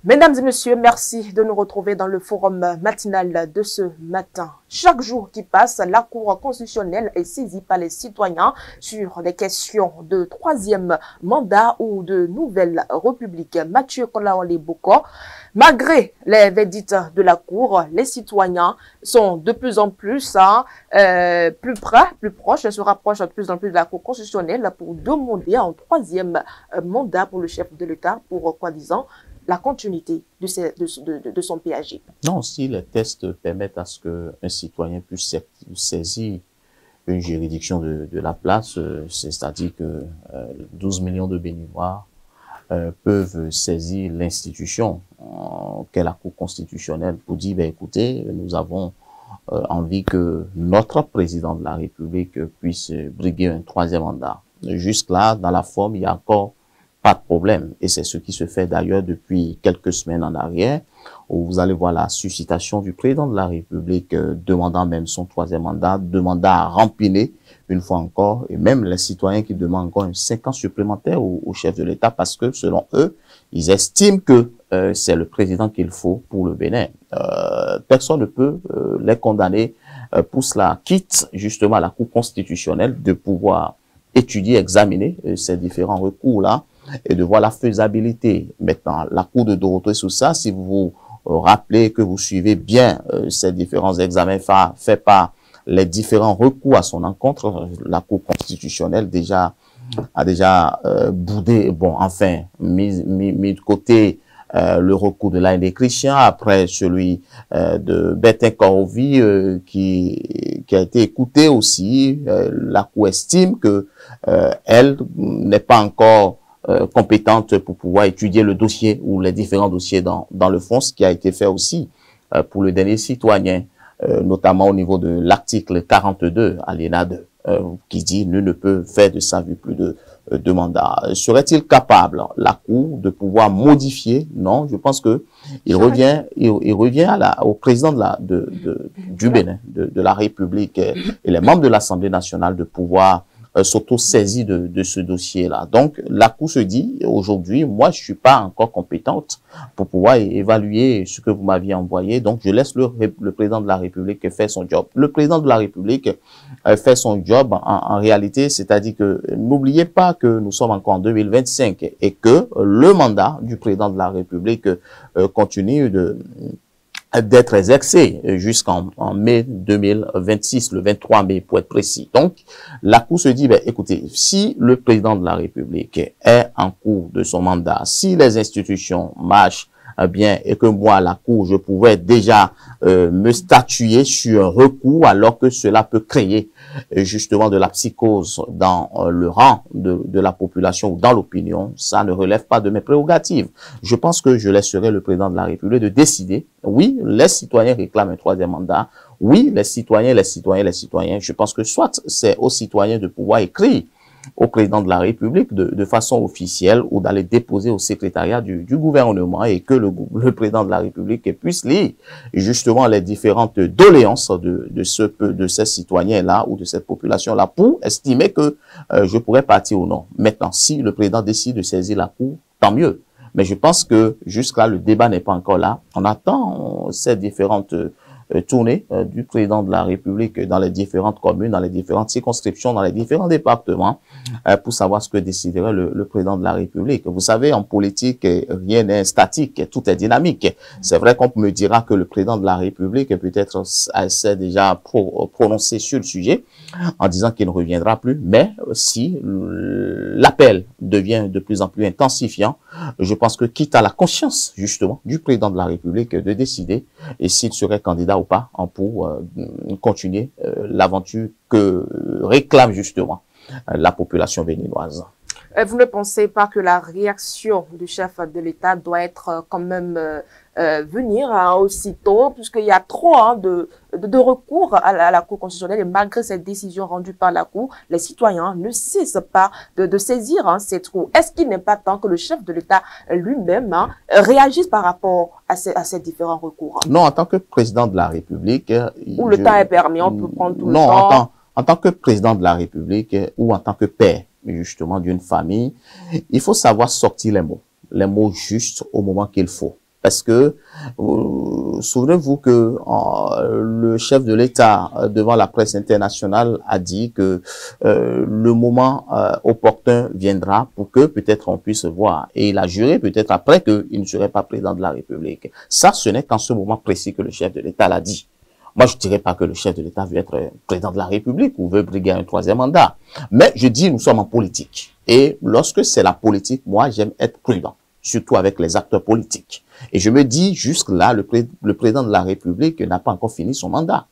Mesdames et messieurs, merci de nous retrouver dans le forum matinal de ce matin. Chaque jour qui passe, la Cour constitutionnelle est saisie par les citoyens sur des questions de troisième mandat ou de nouvelle république. Mathieu Kolaole-Boko, malgré les verdicts de la Cour, les citoyens sont de plus en plus plus proches, se rapprochent de plus en plus de la Cour constitutionnelle pour demander un troisième mandat pour le chef de l'État pour, quoi disant, la continuité de son PAG. Non, si les tests permettent à ce qu'un citoyen puisse saisir une juridiction de la place, c'est-à-dire que 12 millions de Béninois peuvent saisir l'institution qu'est la Cour constitutionnelle pour dire, ben, écoutez, nous avons envie que notre président de la République puisse briguer un troisième mandat. Jusque-là, dans la forme, il y a encore pas de problème. Et c'est ce qui se fait d'ailleurs depuis quelques semaines en arrière, où vous allez voir la suscitation du président de la République demandant même son troisième mandat, demandant à rempiler une fois encore, et même les citoyens qui demandent encore 5 ans supplémentaires au chef de l'État parce que, selon eux, ils estiment que c'est le président qu'il faut pour le Bénin. Personne ne peut les condamner pour cela, quitte justement à la Cour constitutionnelle de pouvoir étudier, examiner ces différents recours-là, et de voir la faisabilité. Maintenant, la Cour de Dorothée Sousa, si vous vous rappelez que vous suivez bien ces différents examens faits par les différents recours à son encontre, la Cour constitutionnelle a déjà boudé, bon, enfin, mis de côté le recours de l'AND Christian, après celui de Bertin Korovi qui a été écouté aussi. La Cour estime que elle n'est pas encore compétente pour pouvoir étudier le dossier ou les différents dossiers dans le fond, ce qui a été fait aussi pour le dernier citoyen, notamment au niveau de l'article 42, alinéa 2, qui dit « Nul ne peut faire de sa vie plus de 2 mandats ». Serait-il capable, la Cour, de pouvoir modifier? Non, je pense que il revient au président du Bénin, de la République et les membres de l'Assemblée nationale de pouvoir s'auto-saisit de ce dossier-là. Donc, la Cour se dit, aujourd'hui, moi, je suis pas encore compétente pour pouvoir évaluer ce que vous m'aviez envoyé. Donc, je laisse le président de la République faire son job. Le président de la République fait son job en réalité, c'est-à-dire que n'oubliez pas que nous sommes encore en 2025 et que le mandat du président de la République continue d'être exercé jusqu'en mai 2026, le 23 mai pour être précis. Donc, la Cour se dit, ben, écoutez, si le président de la République est en cours de son mandat, si les institutions marchent bien et que moi, la Cour, je pouvais déjà me statuer sur un recours alors que cela peut créer justement de la psychose dans le rang de la population ou dans l'opinion, ça ne relève pas de mes prérogatives. Je pense que je laisserai le président de la République de décider. Oui, les citoyens réclament un troisième mandat. Oui, les citoyens. Je pense que soit c'est aux citoyens de pouvoir écrire au président de la République de façon officielle ou d'aller déposer au secrétariat du gouvernement et que le président de la République puisse lire justement les différentes doléances de ces citoyens-là ou de cette population-là pour estimer que je pourrais partir ou non. Maintenant, si le président décide de saisir la Cour, tant mieux. Mais je pense que jusqu'à le débat n'est pas encore là. On attend ces différentes tournée du président de la République dans les différentes communes, dans les différentes circonscriptions, dans les différents départements, pour savoir ce que déciderait le président de la République. Vous savez, en politique, rien n'est statique, tout est dynamique. C'est vrai qu'on me dira que le président de la République peut-être s'est déjà prononcé sur le sujet en disant qu'il ne reviendra plus, mais si l'appel devient de plus en plus intensifiant, je pense que quitte à la conscience, justement, du président de la République de décider et s'il serait candidat ou pas pour continuer l'aventure que réclame justement la population béninoise. Vous ne pensez pas que la réaction du chef de l'État doit être quand même venir aussitôt, puisqu'il y a trop de recours à la Cour constitutionnelle et malgré cette décision rendue par la Cour, les citoyens ne cessent pas de saisir cette Cour. Est-ce qu'il n'est pas temps que le chef de l'État lui-même réagisse par rapport à ces différents recours? Non, en tant que président de la République... Où le temps est permis, on peut prendre tout le temps. Non, en tant que président de la République ou en tant que père, justement, d'une famille, il faut savoir sortir les mots justes au moment qu'il faut. Parce que, souvenez-vous que le chef de l'État, devant la presse internationale, a dit que le moment opportun viendra pour que peut-être on puisse voir. Et il a juré peut-être après qu'il ne serait pas président de la République. Ça, ce n'est qu'en ce moment précis que le chef de l'État l'a dit. Moi, je dirais pas que le chef de l'État veut être président de la République ou veut briguer un troisième mandat. Mais je dis, nous sommes en politique. Et lorsque c'est la politique, moi, j'aime être prudent, surtout avec les acteurs politiques. Et je me dis, jusque-là, le président de la République n'a pas encore fini son mandat.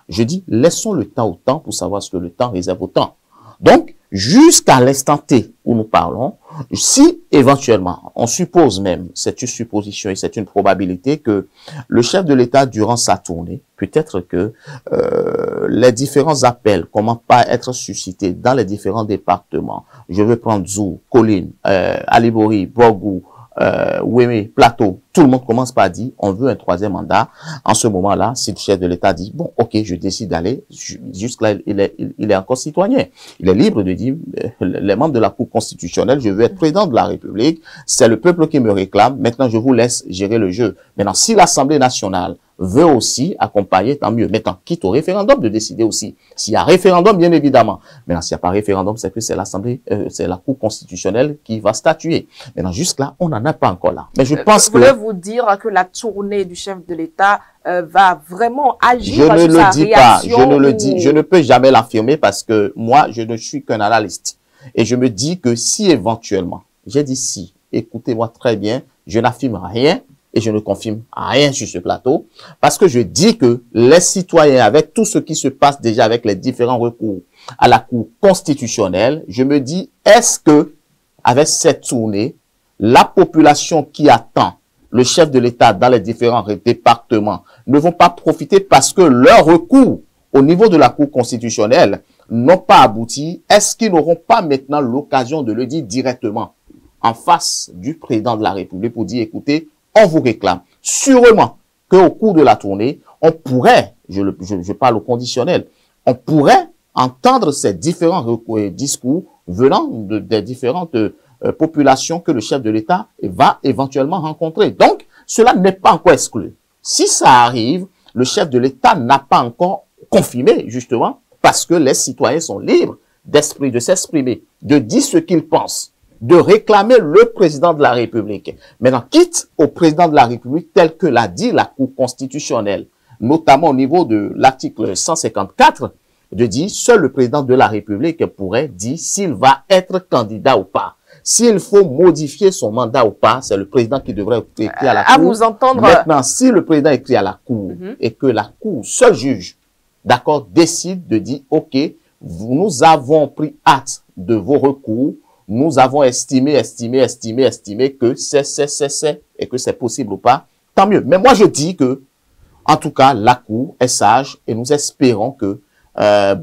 Je dis, laissons le temps au temps pour savoir ce que le temps réserve au temps. Donc, jusqu'à l'instant T où nous parlons, si éventuellement, on suppose même, c'est une supposition et c'est une probabilité que le chef de l'État, durant sa tournée, peut-être que les différents appels commencent pas à être suscités dans les différents départements. Je veux prendre Zou, Colline, Alibori, Borgou, Ouémé, Plateau, tout le monde commence par dire on veut un troisième mandat. En ce moment-là, si le chef de l'État dit bon, ok, je décide d'aller, jusque-là, il est encore citoyen. Il est libre de dire les membres de la Cour constitutionnelle, je veux être président de la République, c'est le peuple qui me réclame, maintenant je vous laisse gérer le jeu. Maintenant, si l'Assemblée nationale veut aussi accompagner, tant mieux. Maintenant, quitte au référendum de décider aussi. S'il y a référendum, bien évidemment. Maintenant, s'il n'y a pas référendum, c'est que c'est l'Assemblée, c'est la Cour constitutionnelle qui va statuer. Maintenant, jusque-là, on n'en a pas encore là. Mais je pense que... Voulez-vous dire que la tournée du chef de l'État va vraiment agir sur sa réaction? Je ne le dis pas. Je ne le dis. Je ne peux jamais l'affirmer parce que moi, je ne suis qu'un analyste. Et je me dis que si éventuellement, j'ai dit si, écoutez-moi très bien, je n'affirme rien. Et je ne confirme rien sur ce plateau, parce que je dis que les citoyens, avec tout ce qui se passe déjà avec les différents recours à la Cour constitutionnelle, je me dis, est-ce que, avec cette tournée, la population qui attend le chef de l'État dans les différents départements ne vont pas profiter parce que leurs recours au niveau de la Cour constitutionnelle n'ont pas abouti? Est-ce qu'ils n'auront pas maintenant l'occasion de le dire directement en face du président de la République pour dire, écoutez, on vous réclame. Sûrement qu'au cours de la tournée, on pourrait, je parle au conditionnel, on pourrait entendre ces différents discours venant des différentes populations que le chef de l'État va éventuellement rencontrer. Donc, cela n'est pas encore exclu. Si ça arrive, le chef de l'État n'a pas encore confirmé, justement, parce que les citoyens sont libres d'esprit, de s'exprimer, de dire ce qu'ils pensent, de réclamer le président de la République. Maintenant, quitte au président de la République tel que l'a dit la Cour constitutionnelle, notamment au niveau de l'article 154, de dire seul le président de la République pourrait dire s'il va être candidat ou pas. S'il faut modifier son mandat ou pas, c'est le président qui devrait écrire à la Cour. À vous entendre. Maintenant, si le président écrit à la Cour et que la Cour, seul juge, d'accord, décide de dire, OK, nous avons pris acte de vos recours, nous avons estimé que c'est, et que c'est possible ou pas, tant mieux. Mais moi, je dis que, en tout cas, la Cour est sage et nous espérons que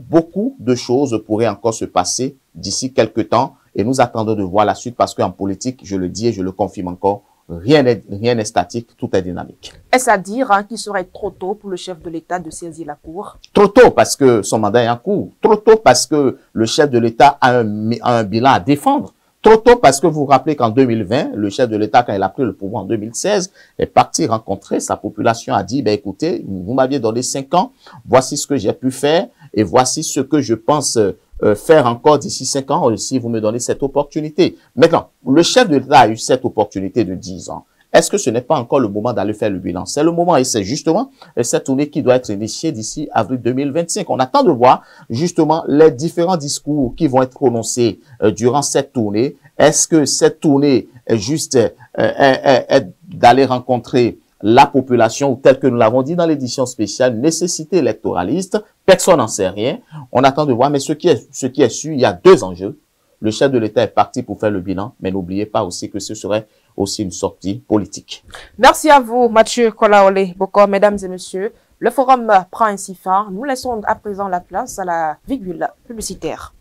beaucoup de choses pourraient encore se passer d'ici quelques temps et nous attendons de voir la suite parce qu'en politique, je le dis et je le confirme encore, rien n'est statique, tout est dynamique. Est-ce à dire qu'il serait trop tôt pour le chef de l'État de saisir la Cour? Trop tôt parce que son mandat est en cours. Trop tôt parce que le chef de l'État a un bilan à défendre. Trop tôt parce que vous vous rappelez qu'en 2020, le chef de l'État, quand il a pris le pouvoir en 2016, est parti rencontrer sa population, a dit, ben écoutez, vous m'aviez donné 5 ans, voici ce que j'ai pu faire et voici ce que je pense faire encore d'ici 5 ans si vous me donnez cette opportunité. Maintenant, le chef de l'État a eu cette opportunité de 10 ans. Est-ce que ce n'est pas encore le moment d'aller faire le bilan? C'est le moment et c'est justement cette tournée qui doit être initiée d'ici avril 2025. On attend de voir justement les différents discours qui vont être prononcés durant cette tournée. Est-ce que cette tournée est juste d'aller rencontrer la population ou tel que nous l'avons dit dans l'édition spéciale, nécessité électoraliste? Personne n'en sait rien. On attend de voir, mais ce qui est sûr, il y a 2 enjeux. Le chef de l'État est parti pour faire le bilan, mais n'oubliez pas aussi que ce serait aussi une sortie politique. Merci à vous, Mathieu Kolaole Boko. Mesdames et messieurs, le forum prend ainsi fin. Nous laissons à présent la place à la virgule publicitaire.